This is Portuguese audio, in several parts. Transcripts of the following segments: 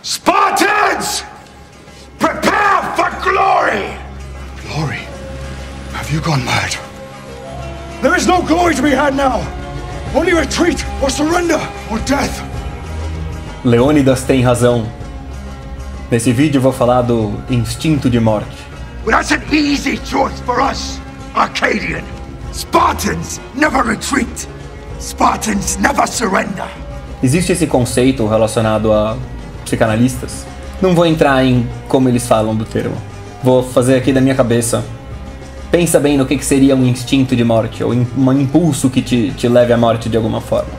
Spartans! Prepare for glory! Glory? Have you gone mad? There is no glory to be had now! Only retreat, or surrender, or death! Leônidas tem razão. Nesse vídeo eu vou falar do instinto de morte. Well, that's an easy choice for us, Arcadian. Spartans never retreat. Spartans never surrender. Existe esse conceito relacionado a psicanalistas. Não vou entrar em como eles falam do termo. Vou fazer aqui da minha cabeça. Pensa bem no que seria um instinto de morte, ou um impulso que te leve à morte de alguma forma.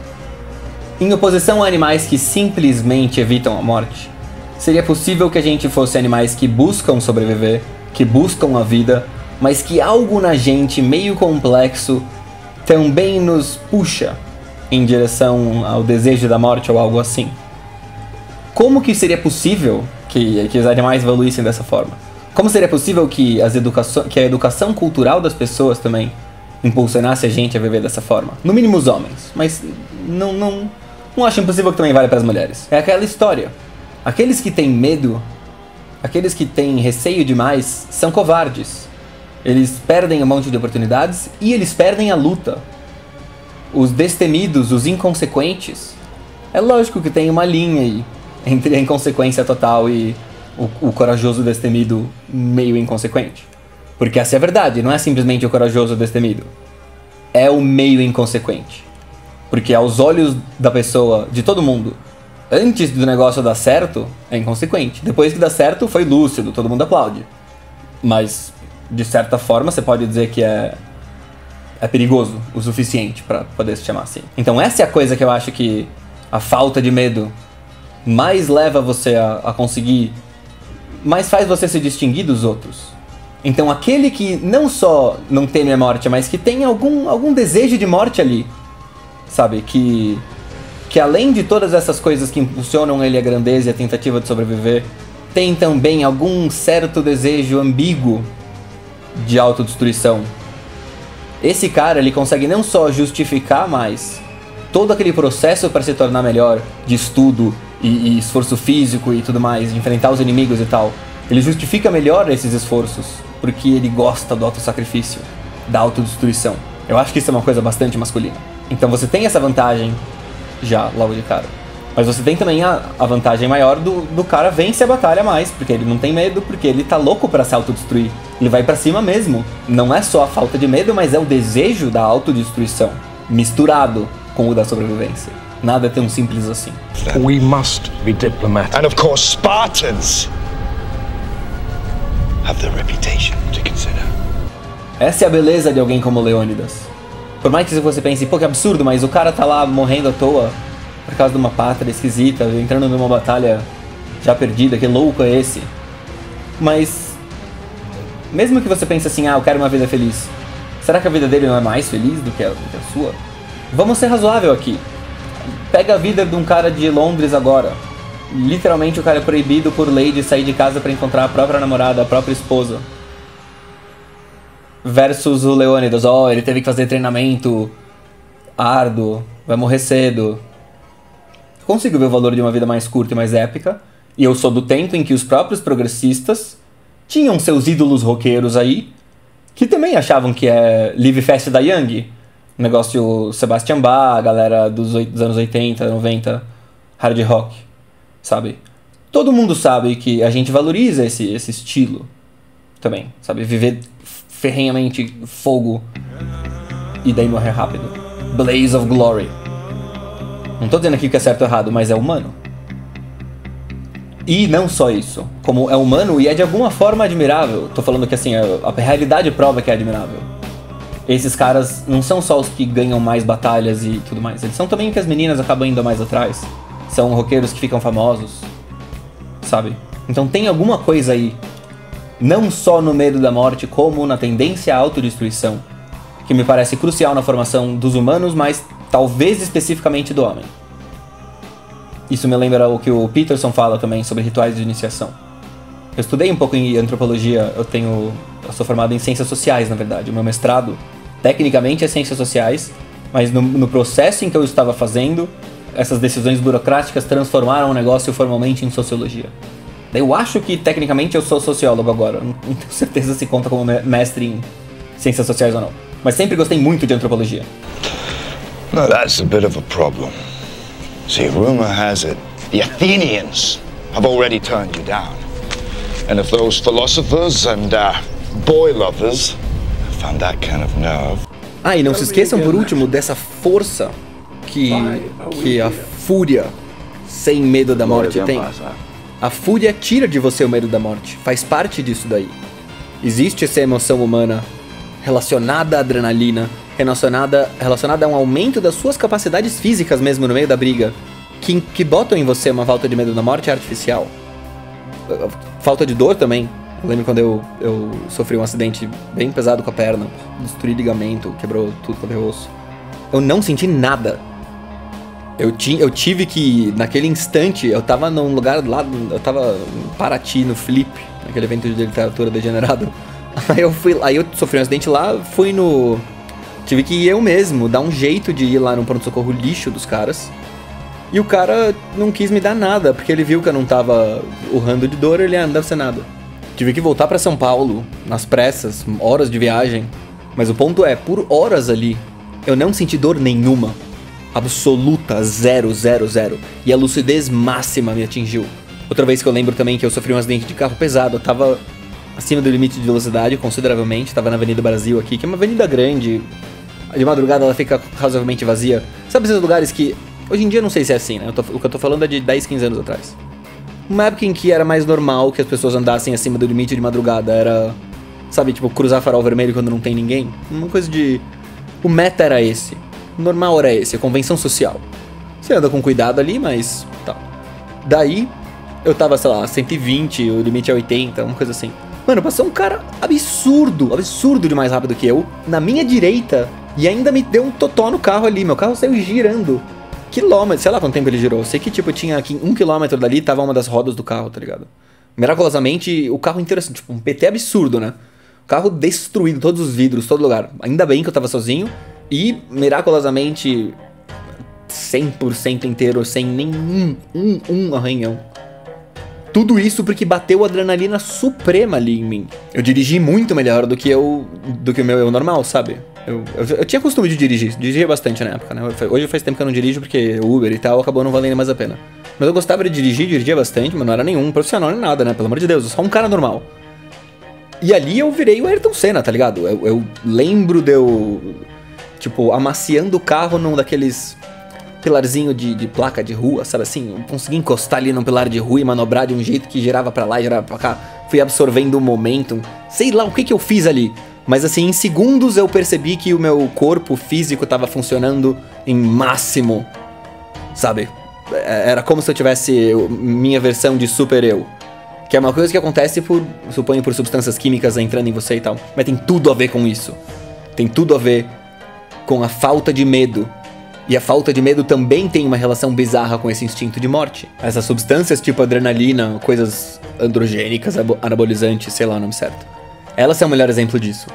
Em oposição a animais que simplesmente evitam a morte, seria possível que a gente fosse animais que buscam sobreviver, que buscam a vida, mas que algo na gente meio complexo também nos puxa em direção ao desejo da morte ou algo assim. Como que seria possível que os animais evoluíssem dessa forma? Como seria possível que a educação cultural das pessoas também impulsionasse a gente a viver dessa forma? No mínimo os homens, mas não acho impossível que também vale para as mulheres. É aquela história. Aqueles que têm medo, aqueles que têm receio demais, são covardes. Eles perdem um monte de oportunidades e eles perdem a luta. Os destemidos, os inconsequentes, é lógico que tem uma linha aí entre a inconsequência total e o corajoso destemido meio inconsequente. Porque essa é a verdade, não é simplesmente o corajoso destemido. É o meio inconsequente. Porque aos olhos da pessoa, de todo mundo, antes do negócio dar certo, é inconsequente. Depois que dá certo, foi lúcido, todo mundo aplaude. Mas, de certa forma, você pode dizer que é perigoso o suficiente para poder se chamar assim. Então essa é a coisa que eu acho que a falta de medo mais leva você a conseguir, mais faz você se distinguir dos outros. Então aquele que não só não teme a morte, mas que tem algum desejo de morte ali, sabe? Que além de todas essas coisas que impulsionam ele a grandeza e a tentativa de sobreviver, tem também algum certo desejo ambíguo de autodestruição. Esse cara, ele consegue não só justificar mais todo aquele processo para se tornar melhor, de estudo e esforço físico e tudo mais, de enfrentar os inimigos e tal. Ele justifica melhor esses esforços, porque ele gosta do autossacrifício, da autodestruição. Eu acho que isso é uma coisa bastante masculina. Então você tem essa vantagem já, logo de cara. Mas você tem também a vantagem maior do cara vence a batalha mais, porque ele não tem medo, porque ele tá louco pra se autodestruir. Ele vai pra cima mesmo. Não é só a falta de medo, mas é o desejo da autodestruição, misturado com o da sobrevivência. Nada é tão simples assim. We must be diplomatic. And of course, Spartans have the reputation to consider. Essa é a beleza de alguém como Leônidas. Por mais que você pense, pô, que absurdo, mas o cara tá lá morrendo à toa por causa de uma pátria esquisita, entrando numa batalha já perdida, que louco é esse? Mas, mesmo que você pense assim, eu quero uma vida feliz, será que a vida dele não é mais feliz do que a sua? Vamos ser razoável aqui. Pega a vida de um cara de Londres agora. Literalmente o cara é proibido por lei de sair de casa para encontrar a própria namorada, a própria esposa. Versus o Leônidas, ele teve que fazer treinamento árduo, vai morrer cedo. Consigo ver o valor de uma vida mais curta e mais épica. E eu sou do tempo em que os próprios progressistas tinham seus ídolos roqueiros aí, que também achavam que é Live Fast Die Young. O negócio Sebastian Bach, a galera dos anos 80, 90, hard rock, sabe? Todo mundo sabe que a gente valoriza esse estilo também, sabe? Viver ferrenhamente fogo e daí morrer rápido. Blaze of Glory. Não tô dizendo aqui que é certo ou errado, mas é humano. E não só isso, como é humano e é de alguma forma admirável. Tô falando que assim, a realidade prova que é admirável. Esses caras não são só os que ganham mais batalhas e tudo mais. Eles são também que as meninas acabam indo mais atrás. São roqueiros que ficam famosos, sabe? Então tem alguma coisa aí, não só no medo da morte, como na tendência à autodestruição, que me parece crucial na formação dos humanos, mas talvez especificamente do homem. Isso me lembra o que o Peterson fala também sobre rituais de iniciação. Eu estudei um pouco em antropologia, eu sou formado em ciências sociais, na verdade. O meu mestrado, tecnicamente, é ciências sociais, mas no processo em que eu estava fazendo, essas decisões burocráticas transformaram o negócio formalmente em sociologia. Eu acho que, tecnicamente, eu sou sociólogo agora. Não tenho certeza se conta como mestre em ciências sociais ou não. Mas sempre gostei muito de antropologia. Now that's a bit of a problem. See, rumor has it, the Athenians have already turned you down. And if those philosophers and boy lovers have found that kind of nerve... Ah, e não se esqueçam, por último, dessa força que a fúria sem medo da morte tem. A fúria tira de você o medo da morte. Faz parte disso daí. Existe essa emoção humana relacionada à adrenalina, relacionada a um aumento das suas capacidades físicas mesmo no meio da briga, que botam em você uma falta de medo da morte artificial. Falta de dor também. Eu lembro quando eu sofri um acidente bem pesado com a perna, destruí ligamento, quebrou tudo quanto é osso. Eu não senti nada. Eu tive que, naquele instante, eu tava num lugar lá, eu tava em Paraty, no Flip, naquele evento de literatura degenerado. Aí eu sofri um acidente lá, tive que ir eu mesmo, dar um jeito de ir lá no pronto-socorro lixo dos caras. E o cara não quis me dar nada, porque ele viu que eu não tava urrando de dor, ele, não deve ser nada. Tive que voltar pra São Paulo, nas pressas, horas de viagem. Mas o ponto é, por horas ali, eu não senti dor nenhuma. Absoluta, zero. E a lucidez máxima me atingiu. Outra vez que eu lembro também que eu sofri um acidente de carro pesado. Eu tava acima do limite de velocidade, consideravelmente. Tava na Avenida Brasil aqui, que é uma avenida grande. De madrugada ela fica razoavelmente vazia. Sabe esses lugares que... Hoje em dia eu não sei se é assim, né? O que eu tô falando é de 10, 15 anos atrás. Uma época em que era mais normal que as pessoas andassem acima do limite de madrugada. Era... Sabe, tipo, cruzar farol vermelho quando não tem ninguém. Uma coisa de... O meta era esse. O normal era esse, a convenção social. Você anda com cuidado ali, mas... Tá. Daí, eu tava, sei lá, 120, o limite é 80, uma coisa assim. Mano, passou um cara absurdo de mais rápido que eu, na minha direita, e ainda me deu um totó no carro ali. Meu carro saiu girando quilômetros, sei lá quanto tempo ele girou. Eu sei que, tipo, tinha aqui 1 quilômetro dali, tava uma das rodas do carro, tá ligado? Miraculosamente, o carro inteiro, assim, tipo, um PT absurdo, né? O carro destruído, todos os vidros, todo lugar. Ainda bem que eu tava sozinho. E, miraculosamente, 100% inteiro, sem nenhum arranhão. Tudo isso porque bateu a adrenalina suprema ali em mim. Eu dirigi muito melhor do que o meu eu normal, sabe? Eu tinha costume de dirigir, dirigia bastante na época, né? Hoje faz tempo que eu não dirijo porque Uber e tal acabou não valendo mais a pena. Mas eu gostava de dirigir, dirigia bastante, mas não era nenhum profissional nem nada, né? Pelo amor de Deus, eu sou só um cara normal. E ali eu virei o Ayrton Senna, tá ligado? Eu lembro de eu... Tipo, amaciando o carro num daqueles pilarzinho de placa de rua, sabe assim? Eu consegui encostar ali num pilar de rua e manobrar de um jeito que girava pra lá e girava pra cá. Fui absorvendo o momentum. Sei lá o que eu fiz ali. Mas assim, em segundos eu percebi que o meu corpo físico tava funcionando em máximo. Sabe? Era como se eu tivesse minha versão de super eu. Que é uma coisa que acontece suponho, por substâncias químicas entrando em você e tal. Mas tem tudo a ver com isso. Tem tudo a ver com a falta de medo. E a falta de medo também tem uma relação bizarra com esse instinto de morte. Essas substâncias tipo adrenalina, coisas androgênicas, anabolizantes, sei lá o nome certo. Elas são o melhor exemplo disso.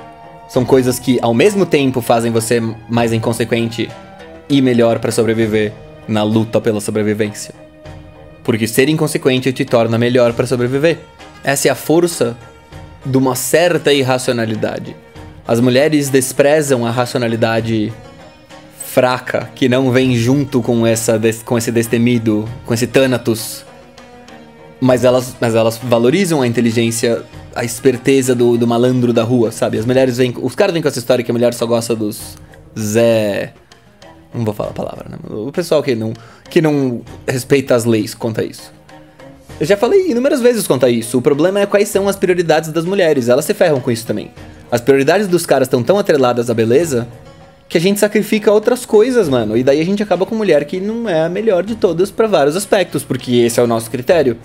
São coisas que ao mesmo tempo fazem você mais inconsequente e melhor pra sobreviver na luta pela sobrevivência. Porque ser inconsequente te torna melhor pra sobreviver. Essa é a força de uma certa irracionalidade. As mulheres desprezam a racionalidade fraca, que não vem junto com esse destemido, com esse Thanatos. Mas elas valorizam a inteligência, a esperteza do malandro da rua, sabe? As mulheres vêm... Os caras vêm com essa história que a mulher só gosta dos Zé... Não vou falar a palavra, né? O pessoal que não respeita as leis quanto a isso. Eu já falei inúmeras vezes quanto a isso. O problema é quais são as prioridades das mulheres. Elas se ferram com isso também. As prioridades dos caras estão tão atreladas à beleza que a gente sacrifica outras coisas, mano. E daí a gente acaba com mulher que não é a melhor de todas pra vários aspectos, porque esse é o nosso critério.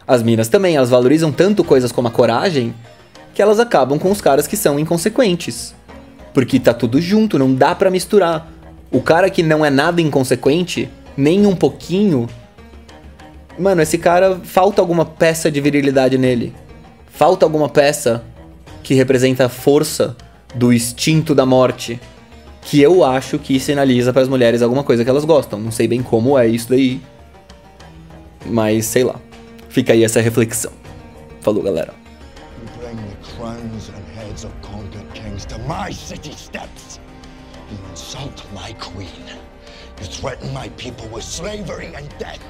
As minas também, elas valorizam tanto coisas como a coragem que elas acabam com os caras que são inconsequentes. Porque tá tudo junto, não dá pra misturar. O cara que não é nada inconsequente, nem um pouquinho... Mano, esse cara, falta alguma peça de virilidade nele. Falta alguma peça que representa a força do instinto da morte, que eu acho que sinaliza para as mulheres alguma coisa que elas gostam. Não sei bem como é isso daí, mas sei lá. Fica aí essa reflexão. Falou, galera. You bring the crowns and heads of conquered kings to my city steps. You insult my queen. You threaten my people with slavery and death.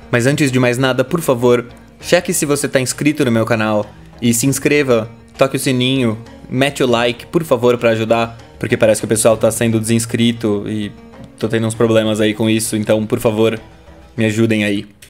Mas antes de mais nada, por favor, cheque se você está inscrito no meu canal e se inscreva, toque o sininho, mete o like, por favor, para ajudar, porque parece que o pessoal tá sendo desinscrito e tô tendo uns problemas aí com isso, então, por favor, me ajudem aí.